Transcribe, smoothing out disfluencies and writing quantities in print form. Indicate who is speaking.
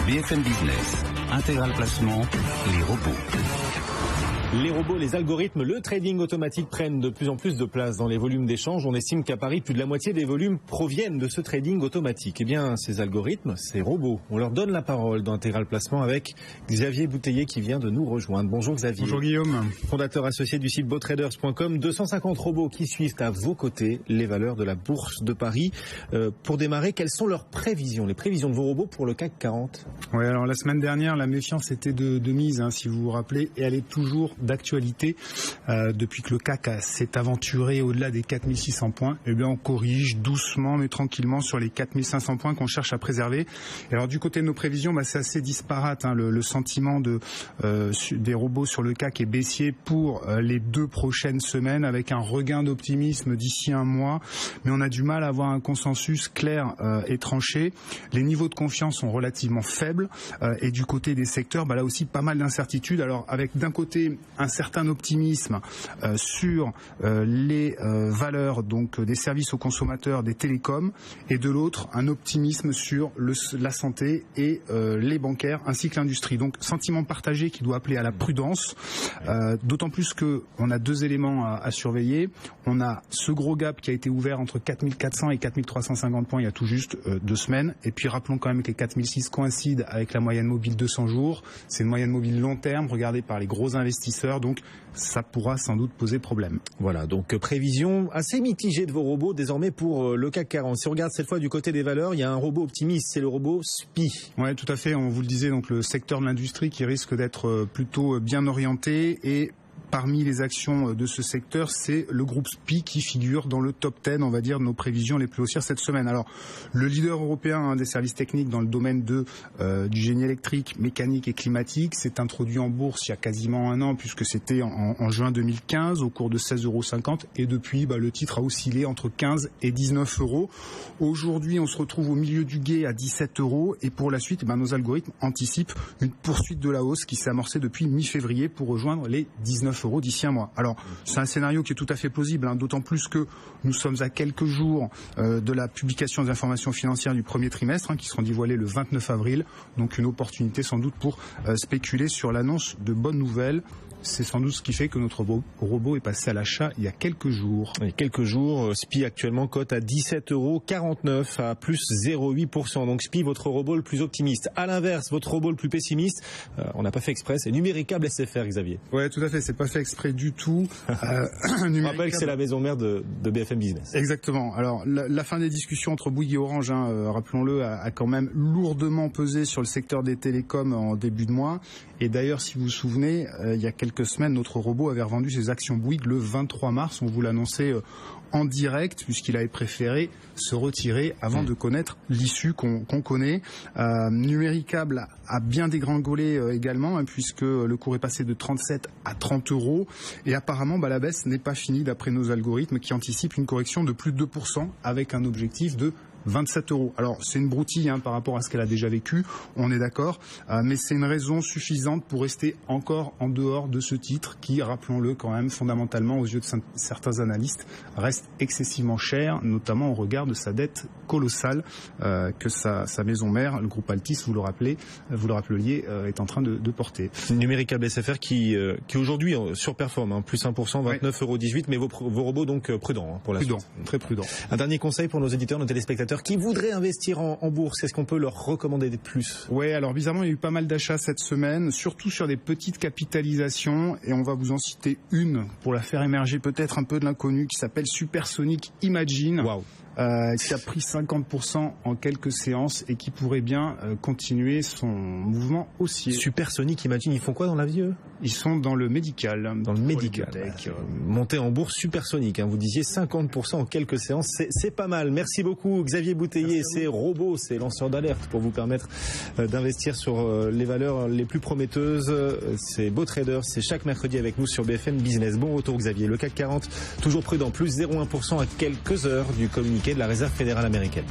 Speaker 1: BFM Business, Intégral Placement, les robots.
Speaker 2: Les robots, les algorithmes, le trading automatique prennent de plus en plus de place dans les volumes d'échange. On estime qu'à Paris, plus de la moitié des volumes proviennent de ce trading automatique. Eh bien, ces algorithmes, ces robots, on leur donne la parole dans Intégral Placement avec Xavier Bouteiller qui vient de nous rejoindre. Bonjour Xavier.
Speaker 3: Bonjour Guillaume.
Speaker 2: Fondateur associé du site BotTraders.com. 250 robots qui suivent à vos côtés les valeurs de la bourse de Paris. Pour démarrer, quelles sont leurs prévisions, les prévisions de vos robots pour le CAC 40 ?
Speaker 3: Oui, alors la semaine dernière, la méfiance était de mise, si vous vous rappelez, et elle est toujours d'actualité. Depuis que le CAC s'est aventuré au-delà des 4600 points, eh bien on corrige doucement mais tranquillement sur les 4500 points qu'on cherche à préserver. Et alors du côté de nos prévisions, c'est assez disparate. Le sentiment des robots sur le CAC est baissier pour les 2 prochaines semaines, avec un regain d'optimisme d'ici un mois. Mais on a du mal à avoir un consensus clair et tranché. Les niveaux de confiance sont relativement faibles. Et du côté des secteurs, là aussi pas mal d'incertitudes. Alors avec d'un côté un certain optimisme sur les valeurs donc des services aux consommateurs, des télécoms, et de l'autre un optimisme sur la santé et les bancaires ainsi que l'industrie. Donc sentiment partagé qui doit appeler à la prudence, d'autant plus que on a 2 éléments à surveiller. On a ce gros gap qui a été ouvert entre 4400 et 4350 points il y a tout juste 2 semaines, et puis rappelons quand même que les 4006 coïncident avec la moyenne mobile 200 jours. C'est une moyenne mobile long terme regardée par les gros investisseurs, donc ça pourra sans doute poser problème.
Speaker 2: Voilà, donc prévision assez mitigée de vos robots désormais pour le CAC 40. Si on regarde cette fois du côté des valeurs, il y a un robot optimiste, c'est le robot SPI.
Speaker 3: Oui, tout à fait, on vous le disait, donc le secteur de l'industrie qui risque d'être plutôt bien orienté, et parmi les actions de ce secteur, c'est le groupe SPI qui figure dans le top 10, on va dire, de nos prévisions les plus haussières cette semaine. Alors, le leader européen des services techniques dans le domaine du génie électrique, mécanique et climatique s'est introduit en bourse il y a quasiment un an, puisque c'était en juin 2015, au cours de 16,50 €. Et depuis, le titre a oscillé entre 15 et 19 €. Aujourd'hui, on se retrouve au milieu du gué à 17 €. Et pour la suite, nos algorithmes anticipent une poursuite de la hausse qui s'est amorcée depuis mi-février pour rejoindre les 19 € d'ici un mois. Alors, c'est un scénario qui est tout à fait plausible, d'autant plus que nous sommes à quelques jours de la publication des informations financières du premier trimestre, qui seront dévoilées le 29 avril. Donc une opportunité sans doute pour spéculer sur l'annonce de bonnes nouvelles. C'est sans doute ce qui fait que notre robot est passé à l'achat il y a quelques jours.
Speaker 2: Il y a quelques jours, SPI actuellement cote à 17,49 € à plus 0,8%. Donc SPI, votre robot le plus optimiste. À l'inverse, votre robot le plus pessimiste, on n'a pas fait exprès, c'est Numéricable SFR, Xavier.
Speaker 3: Ouais, tout à fait, c'est pas fait exprès du tout.
Speaker 2: Je rappelle que c'est la maison mère de BFM Business.
Speaker 3: Exactement. Alors la fin des discussions entre Bouygues et Orange, rappelons-le, a quand même lourdement pesé sur le secteur des télécoms en début de mois. Et d'ailleurs, si vous vous souvenez, il y a quelques semaines, notre robot avait revendu ses actions Bouygues le 23 mars. On vous l'annonçait en direct, puisqu'il avait préféré se retirer avant de connaître l'issue qu'on connaît. Numéricable a bien dégringolé également, puisque le cours est passé de 37 à 30 €. Et apparemment, la baisse n'est pas finie d'après nos algorithmes qui anticipent une correction de plus de 2% avec un objectif de 27 €. Alors c'est une broutille par rapport à ce qu'elle a déjà vécu, on est d'accord, mais c'est une raison suffisante pour rester encore en dehors de ce titre qui, rappelons-le quand même, fondamentalement aux yeux de certains analystes, reste excessivement cher, notamment au regard de sa dette colossale que sa maison mère, le groupe Altis, vous le rappeliez, est en train de porter.
Speaker 2: Numéricable SFR qui aujourd'hui surperforme, plus 1%, 29,18 €, mais vos robots donc prudents pour la suite.
Speaker 3: Très prudent.
Speaker 2: Un dernier conseil pour nos éditeurs, nos téléspectateurs qui voudraient investir en bourse, est-ce qu'on peut leur recommander de plus ?
Speaker 3: Oui, alors bizarrement, il y a eu pas mal d'achats cette semaine, surtout sur des petites capitalisations, et on va vous en citer une pour la faire émerger peut-être un peu de l'inconnu, qui s'appelle Supersonic Imagine.
Speaker 2: Waouh.
Speaker 3: Qui a pris 50% en quelques séances et qui pourrait bien continuer son mouvement haussier.
Speaker 2: Supersonic Imagine, ils font quoi dans la vie, eux ?
Speaker 3: Ils sont dans le médical.
Speaker 2: Dans le médical. Monter en bourse Supersonic, vous disiez 50% en quelques séances, c'est pas mal. Merci beaucoup Xavier Bouteiller, c'est robots, c'est lanceur d'alerte pour vous permettre d'investir sur les valeurs les plus prometteuses. C'est BotTraders, c'est chaque mercredi avec nous sur BFM Business. Bon retour Xavier. Le CAC 40, toujours prudent, plus 0,1% à quelques heures du communiqué de la Réserve fédérale américaine.